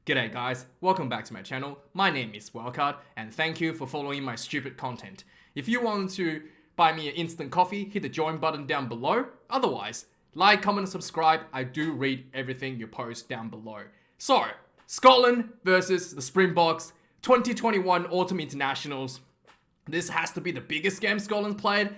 G'day guys, welcome back to my channel. My name is Wildcard and thank you for following my stupid content. If you want to buy me an instant coffee, hit the join button down below. Otherwise, like, comment and subscribe. I do read everything you post down below. So, Scotland versus the Springboks 2021 Autumn Internationals. This has to be the biggest game Scotland played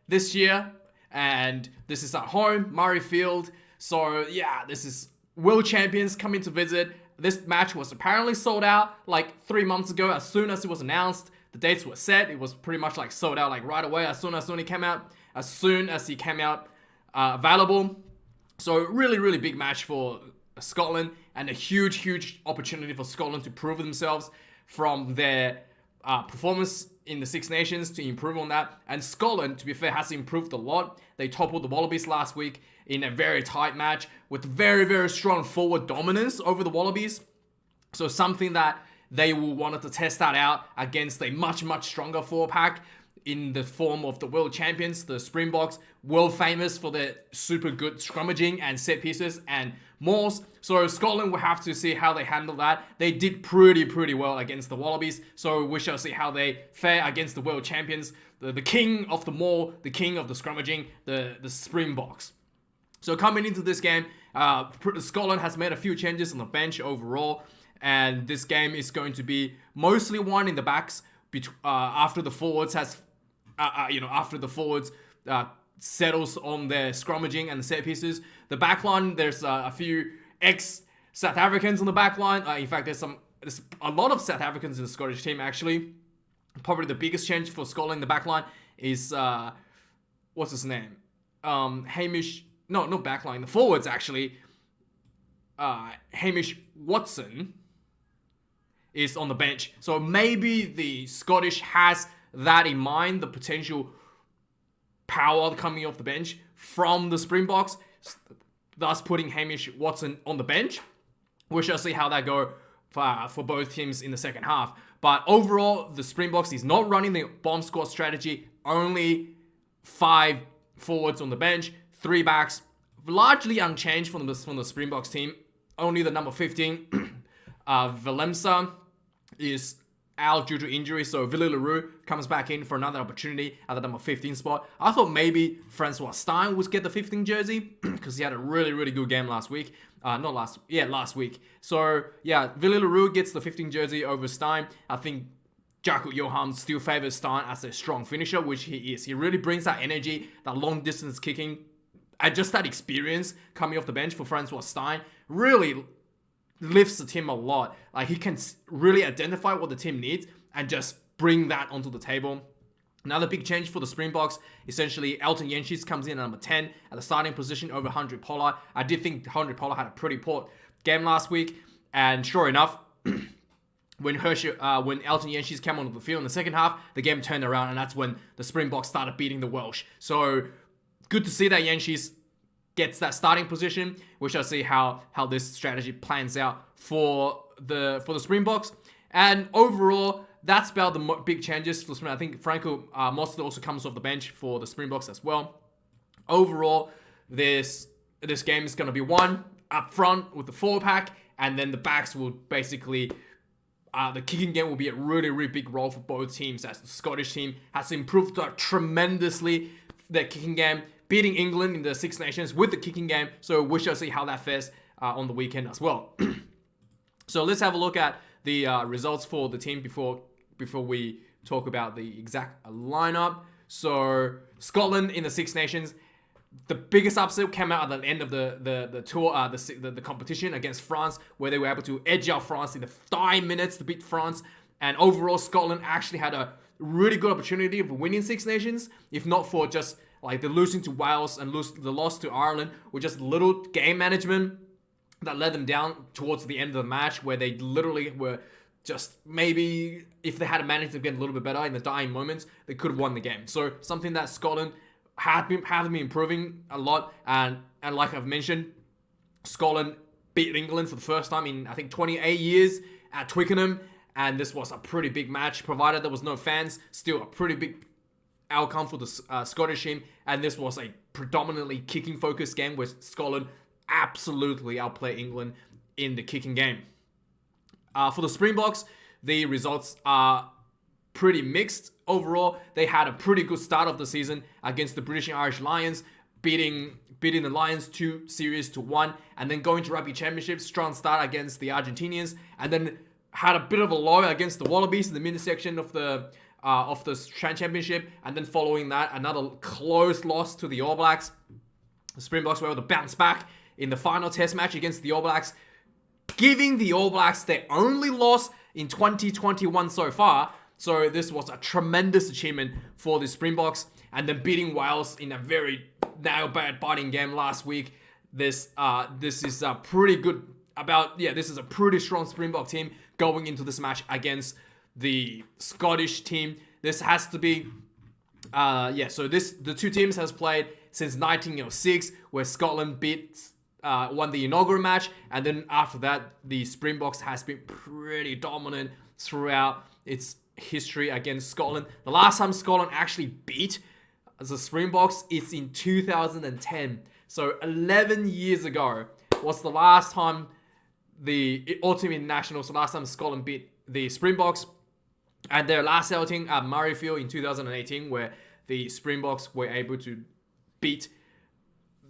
this year, and this is at home, Murrayfield. So yeah, this is world champions coming to visit. This match was apparently sold out like 3 months ago. As soon as it was announced, the dates were set. It was pretty much like sold out like right away as soon as he came out. Available. So really big match for Scotland, and a huge opportunity for Scotland to prove themselves from their performance in the Six Nations, to improve on that. And Scotland, to be fair, has improved a lot. They toppled the Wallabies last week in a very tight match with very strong forward dominance over the Wallabies. So something that they will want to test that out against a much stronger forward pack in the form of the world champions, the Springboks, world famous for their super good scrummaging and set pieces and mauls. So Scotland will have to see how they handle that. They did pretty well against the Wallabies, so we shall see how they fare against the world champions, the king of the maul, the king of the scrummaging, the Springboks. So coming into this game, Scotland has made a few changes on the bench overall, and this game is going to be mostly won in the backs after the forwards settles on their scrummaging and the set pieces. The back line, there's a few ex-South Africans on the back line. In fact, there's a lot of South Africans in the Scottish team actually. Probably the biggest change for Scotland in the back line is what's his name? Hamish. No, not back line. The forwards actually. Hamish Watson is on the bench. So maybe the Scottish has that in mind, the potential power coming off the bench from the Springboks, thus putting Hamish Watson on the bench. We shall see how that go for both teams in the second half. But overall, the Springboks is not running the bomb squad strategy. Only 5 forwards on the bench, 3 backs, largely unchanged from the Springboks team. Only the number 15, Valemsa, is out due to injury, so Willie Leroux comes back in for another opportunity at the number 15 spot. I thought maybe Francois Stein would get the 15 jersey because he had a really good game last week. Last week. So yeah, Willie Leroux gets the 15 jersey over Stein. I think Jaco Johan still favors Stein as a strong finisher, which he is. He really brings that energy, that long distance kicking, and just that experience coming off the bench for Francois Stein really lifts the team a lot. Like, he can really identify what the team needs and just bring that onto the table. Another big change for the Springboks, essentially Elton Jenshis comes in at number 10 at the starting position over Handré Pollard. I did think Handré Pollard had a pretty poor game last week, and sure enough, when Elton Jenshis came onto the field in the second half, the game turned around, and that's when the Springboks started beating the Welsh. So good to see that Jenshis gets that starting position. We shall see how this strategy plans out for the Springboks. And overall, that's about the big changes for the Springboks. I think Franco Mostert also comes off the bench for the Springboks as well. Overall, this game is going to be won up front with the forward pack, and then the backs will basically the kicking game will be a really big role for both teams, as the Scottish team has improved tremendously their kicking game, beating England in the Six Nations with the kicking game. So we shall see how that fares on the weekend as well. So let's have a look at the results for the team before we talk about the exact lineup. So Scotland in the Six Nations, the biggest upset came out at the end of the tour, the competition against France, where they were able to edge out France in the 5 minutes to beat France. And overall, Scotland actually had a really good opportunity of winning Six Nations, if not for just like the losing to Wales and the loss to Ireland, with just little game management that led them down towards the end of the match, where they literally were just, maybe if they had managed to get a little bit better in the dying moments, they could have won the game. So something that Scotland have been improving a lot, and like I've mentioned, Scotland beat England for the first time in I think 28 years at Twickenham, and this was a pretty big match. Provided there was no fans, still a pretty big outcome for the Scottish team, and this was a predominantly kicking focused game where Scotland absolutely outplayed England in the kicking game. For the Springboks, the results are pretty mixed overall. They had a pretty good start of the season against the British and Irish Lions, beating the Lions 2-1, and then going to Rugby Championship, strong start against the Argentinians, and then had a bit of a low against the Wallabies in the midsection of the Championship, and then following that, another close loss to the All Blacks. The Springboks were able to bounce back in the final test match against the All Blacks, giving the All Blacks their only loss in 2021 so far. So this was a tremendous achievement for the Springboks, and then beating Wales in a very nail-biting game last week. This is a pretty good this is a pretty strong Springbok team going into this match against the Scottish team. This has to be so the two teams has played since 1906, where Scotland won the inaugural match, and then after that the Springboks has been pretty dominant throughout its history against Scotland. The last time Scotland actually beat the Springboks is in 2010. So 11 years ago was the last time the Ultimate Internationals, the last time Scotland beat the Springboks. And their last outing at Murrayfield in 2018, where the Springboks were able to beat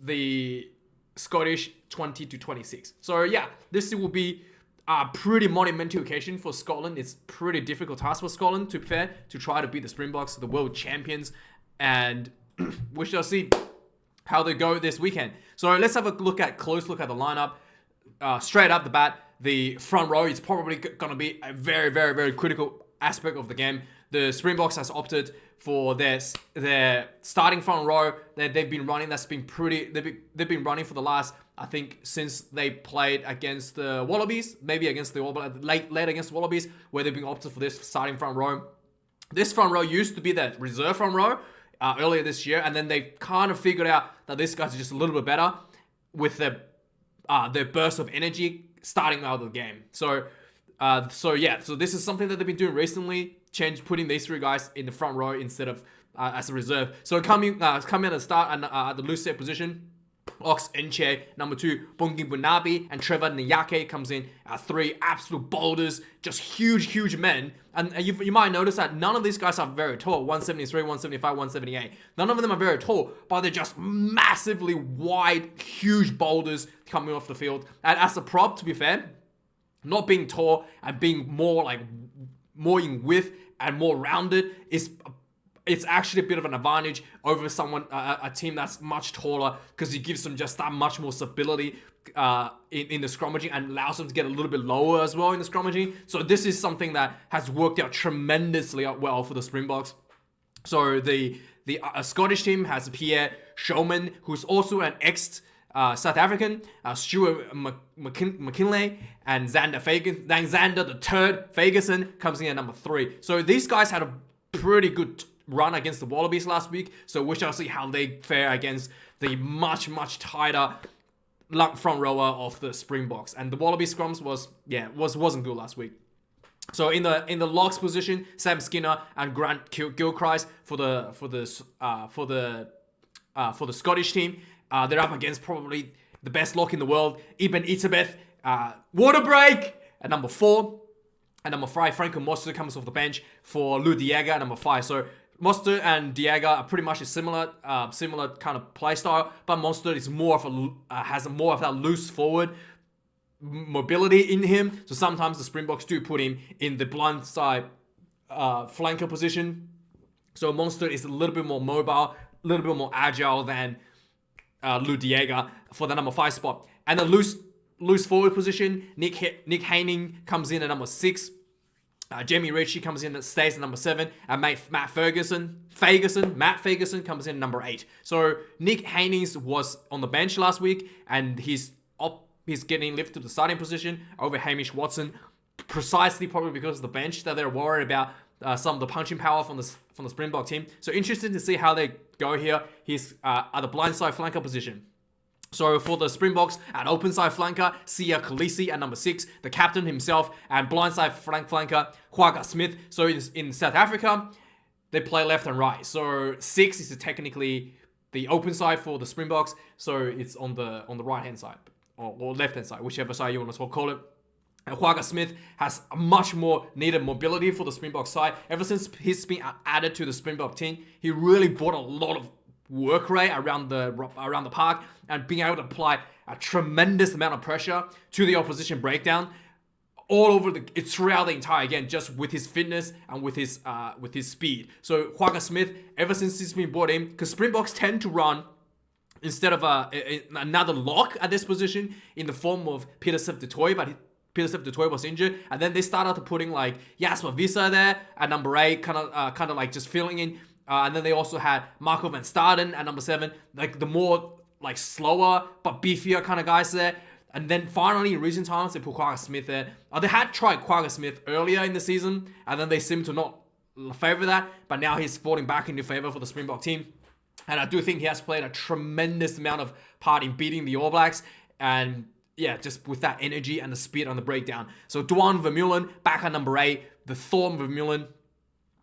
the Scottish 20-26. So yeah, this will be a pretty monumental occasion for Scotland. It's pretty difficult task for Scotland, to be fair, to try to beat the Springboks, the world champions. And we shall see how they go this weekend. So let's have a close look at the lineup. Straight up the bat, the front row is probably going to be a very, very, very critical aspect of the game. The Springboks has opted for their starting front row that they've been running. That's been pretty. They've been running for the last, I think, since they played against the Wallabies, maybe against the late against the Wallabies, where they've been opted for this starting front row. This front row used to be the reserve front row earlier this year, and then they kind of figured out that these guys are just a little bit better with their burst of energy starting out of the game. So this is something that they've been doing recently, putting these three guys in the front row instead of as a reserve. So coming at the start and at the loose set position, Ox Enche, number 2, Bungi Bunabi, and Trevor Nyake comes in at 3, absolute boulders, just huge men. And you might notice that none of these guys are very tall, 173, 175, 178. None of them are very tall, but they're just massively wide, huge boulders coming off the field. And as a prop, to be fair, not being tall and being more in width and more rounded it's actually a bit of an advantage over a team that's much taller, because it gives them just that much more stability in the scrummaging, and allows them to get a little bit lower as well in the scrummaging. So this is something that has worked out tremendously well for the Springboks. So the Scottish team has Pierre Showman, who's also an South African, Stuart McKinley, and Xander the third Ferguson comes in at number 3. So these guys had a pretty good run against the Wallabies last week. So we shall see how they fare against the much tighter front rower of the Springboks. And the Wallabies scrums wasn't good last week. So in the locks position, Sam Skinner and Grant Gilchrist for the Scottish team. They're up against probably the best lock in the world, Ibn Itabeth, water break at number 4. And number 5, Franco Mostert comes off the bench for Lou Diega at number 5. So Mostert and Diega are pretty much a similar kind of play style, but Mostert is has more of that loose forward mobility in him. So sometimes the Springboks do put him in the blind side flanker position. So Mostert is a little bit more mobile, a little bit more agile than Lou Diega for the number 5 spot. And the loose forward position, Nick Haining comes in at number 6. Jamie Ritchie comes in and stays at number 7. And Matt Ferguson comes in at number 8. So Nick Haining was on the bench last week, and he's getting lifted to the starting position over Hamish Watson, precisely probably because of the bench, that they're worried about some of the punching power from the Springbok team. So interesting to see how they go here. He's at the blindside flanker position. So for the Springboks, at open side flanker, Sia Khaleesi at number 6, the captain himself, and blindside flanker, Quagga Smith. So in South Africa, they play left and right. So 6 is technically the open side for the Springboks. So it's on the right hand side or left hand side, whichever side you want to call it. And Hwaga Smith has a much more needed mobility for the Springbok side. Ever since he's been added to the Springbok team, he really brought a lot of work rate around the park and being able to apply a tremendous amount of pressure to the opposition breakdown all over throughout the entire game, just with his fitness and with his speed. So Hwaga Smith, ever since he's been brought in, because Springboks tend to run instead of another lock at this position in the form of Peter Sip du Toit, but Peter du Toit was injured, and then they started to putting like Jasper Visser there at number 8, kind of like just filling in, and then they also had Marco van Staden at number 7, like the more like slower but beefier kind of guys there. And then finally in recent times they put Hwaga Smith there. They had tried Hwaga Smith earlier in the season, and then they seemed to not favor that, but now he's falling back into favor for the Springbok team. And I do think he has played a tremendous amount of part in beating the All Blacks, and yeah, just with that energy and the speed on the breakdown. So Duan Vermeulen back at number 8. The Thorn Vermeulen,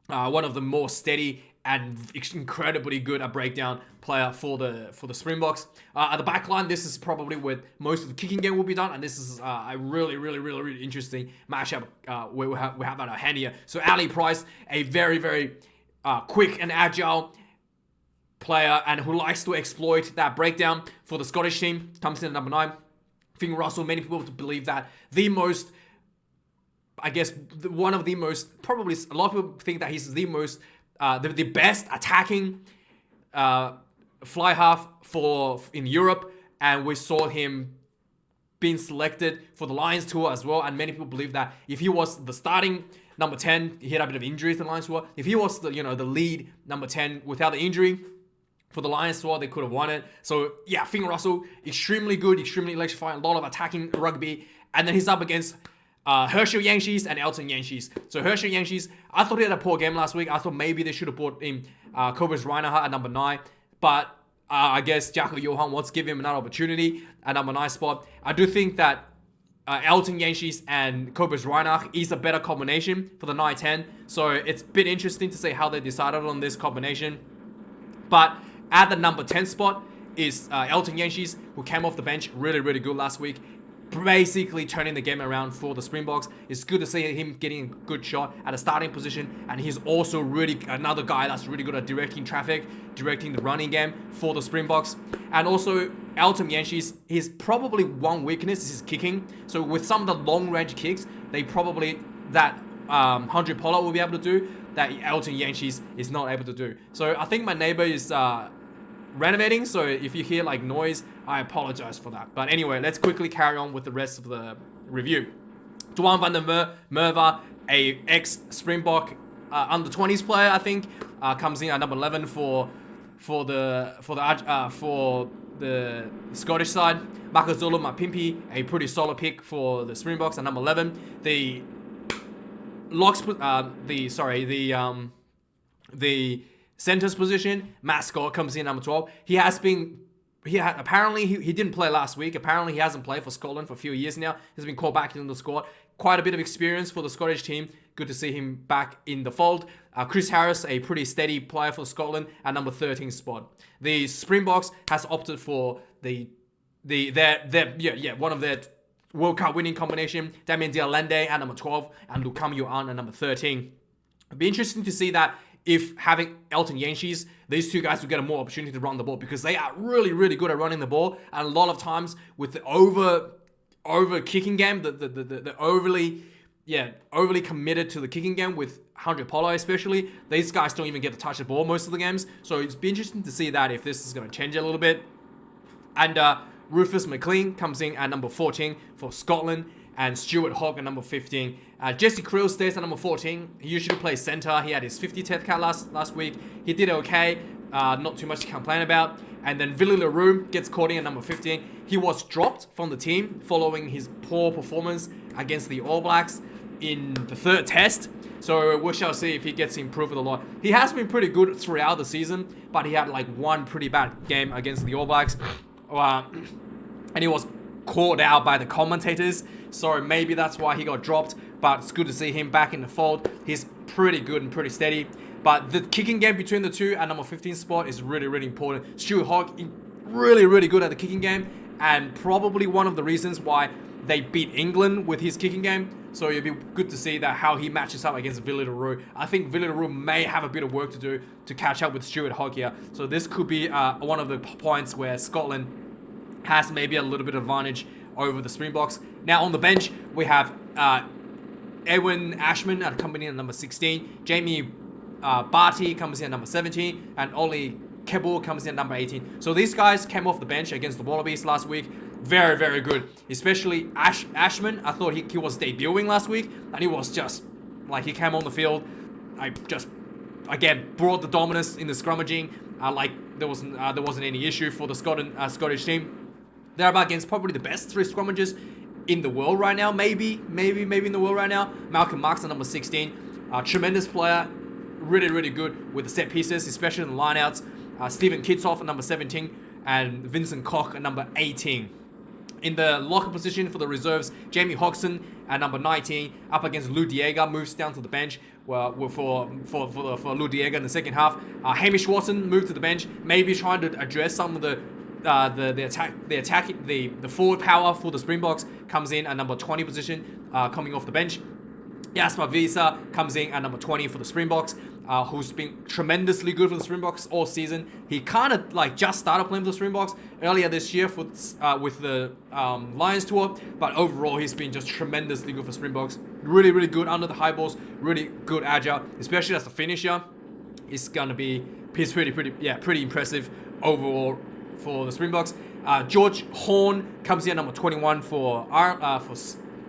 one of the more steady and incredibly good at breakdown player for the Springboks. At the back line, this is probably where most of the kicking game will be done, and this is a really interesting matchup we have at our hand here. So Ali Price, a very quick and agile player, and who likes to exploit that breakdown for the Scottish team, comes in at number 9. Finn Russell, many people believe that one of the most, probably a lot of people think that he's the most, the best attacking fly half in Europe, and we saw him being selected for the Lions tour as well. And many people believe that if he was the starting number 10, he had a bit of injuries in the Lions tour. If he was the lead number 10 without the injury for the Lions tour, they could have won it. So yeah, Finn Russell, extremely good, extremely electrifying, a lot of attacking rugby. And then he's up against Herschel Yangshies and Elton Yangshies. So Herschel Yangshies, I thought he had a poor game last week. I thought maybe they should have brought in Kobus Reinhardt at number 9. But I guess Jaco Johan wants to give him another opportunity at number 9 spot. I do think that Elton Yangshies and Kobus Reinhardt is a better combination for the 9-10. So it's been interesting to see how they decided on this combination. But at the number 10 spot is Elton Yangshies, who came off the bench really good last week, basically turning the game around for the Springboks. It's good to see him getting a good shot at a starting position, and he's also really another guy that's really good at directing traffic, directing the running game for the Springboks. And also Elton Yangshies, his probably one weakness is his kicking. So with some of the long range kicks, they probably that Handré Pollard will be able to do that Elton Yangshies is not able to do. So I think my neighbor is renovating, so if you hear like noise, I apologize for that. But anyway, let's quickly carry on with the rest of the review. Duan van der Merwe, a ex-Springbok under 20s player, I think, comes in at number 11 for the Scottish side. Makazulu Mapimpi, a pretty solid pick for the Springboks at number 11. The center's position, Matt Scott comes in number 12. Apparently he didn't play last week. Apparently he hasn't played for Scotland for a few years now. He's been called back into the squad. Quite a bit of experience for the Scottish team. Good to see him back in the fold. Chris Harris, a pretty steady player for Scotland at number 13 spot. The Springboks has opted for one of their World Cup winning combination, Damien Dialende at number 12 and Lukam Yuan at number 13. It'd be interesting to see that if having Elton Yangshies, these two guys will get a more opportunity to run the ball, because they are really good at running the ball. And a lot of times with the over kicking game, the overly committed to the kicking game with Handré Pollard especially, these guys don't even get to touch the ball most of the games. So it's be interesting to see that if this is going to change a little bit. And Rufus McLean comes in at number 14 for Scotland, and Stuart Hogg at number 15. Jesse Creel stays at number 14. He usually plays center. He had his 50th cat last week. He did okay. Not too much to complain about. And then Willie Leroux gets caught in at number 15. He was dropped from the team following his poor performance against the All Blacks in the 3rd test. So we shall see if he gets improved a lot. He has been pretty good throughout the season, but he had like one pretty bad game against the All Blacks. And he was called out by the commentators, so maybe that's why he got dropped. But it's good to see him back in the fold. He's pretty good and pretty steady. But the kicking game between the two at number 15 spot is really important. Stuart Hogg, really good at the kicking game, and probably one of the reasons why they beat England with his kicking game. So it'll be good to see that how he matches up against Villarreal. I think Villarreal may have a bit of work to do to catch up with Stuart Hogg here. So this could be one of the points where Scotland has maybe a little bit of advantage over the Springboks. Now on the bench, we have Edwin Ashman at company at number 16. Jamie Barty comes in at number 17. And Ollie Kebble comes in at number 18. So these guys came off the bench against the Wallabies last week. Very, very good. Especially Ashman. I thought he was debuting last week. And he was just, like, he came on the field. I just, again, brought the dominance in the scrummaging. There wasn't any issue for the Scottish team. They're about against probably the best 3 scrummagers in the world right now. Maybe in the world right now. Malcolm Marks at number 16. Tremendous player. Really, really good with the set pieces, especially in the lineouts. Stephen Kitsoff at number 17. And Vincent Koch at number 18. In the locker position for the reserves, Jamie Hodgson at number 19 up against Lou Diega moves down to the bench. For Lou Diega in the second half. Hamish Watson moved to the bench, maybe trying to address some of the forward power for the Springboks. Comes in at number 20 position, coming off the bench. Jasper Visa comes in at number 20 for the Springboks, who's been tremendously good for the Springboks all season. He kind of just started playing for the Springboks earlier this year with the Lions tour, but overall he's been just tremendously good for Springboks. Really, really good under the high balls, really good agile, especially as a finisher. He's pretty impressive overall for the Springboks. George Horn comes in at number 21 for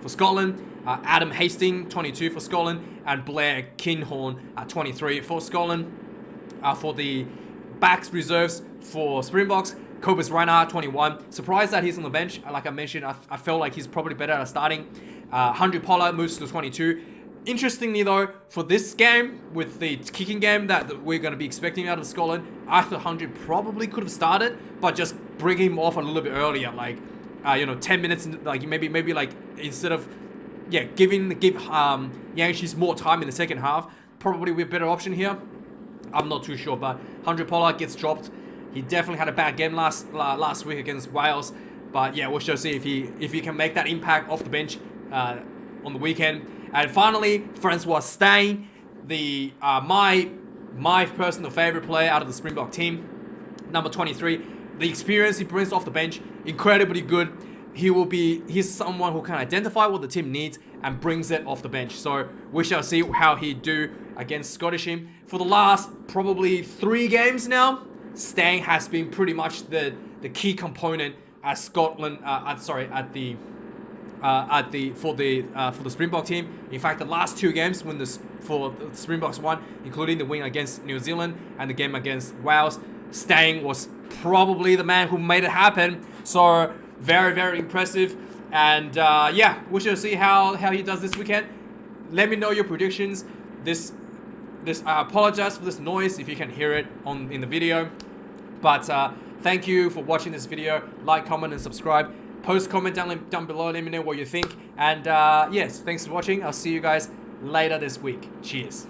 Scotland. Adam Hastings, 22 for Scotland, and Blair Kinghorn at 23 for Scotland. For the backs reserves for Springboks, Cobus Reinhardt, 21. Surprised that he's on the bench. Like I mentioned, I felt like he's probably better at starting. Hundred Pollard moves to 22. Interestingly though, for this game, with the kicking game that we're going to be expecting out of Scotland, I thought 100 probably could have started, but just bring him off a little bit earlier, 10 minutes, maybe instead of give Yankees more time in the second half, probably be a better option here. I'm not too sure, but 100 Pollard gets dropped. He definitely had a bad game last week against Wales, but yeah, we'll just see if he can make that impact off the bench on the weekend. And finally, Francois Steyn, the my personal favorite player out of the Springbok team, number 23. The experience he brings off the bench, incredibly good. He's someone who can identify what the team needs and brings it off the bench. So we shall see how he do against Scottish team. For the last probably 3 games now, Steyn has been pretty much the key component at Scotland. For the Springbok team. In fact, the last 2 games for the Springboks won, including the win against New Zealand and the game against Wales, Steyn was probably the man who made it happen. So very, very impressive. And we shall see how he does this weekend. Let me know your predictions. I apologize for this noise if you can hear it in the video. But thank you for watching this video. Like, comment, and subscribe. Post comment down below. Let me know what you think. And yes, thanks for watching. I'll see you guys later this week. Cheers.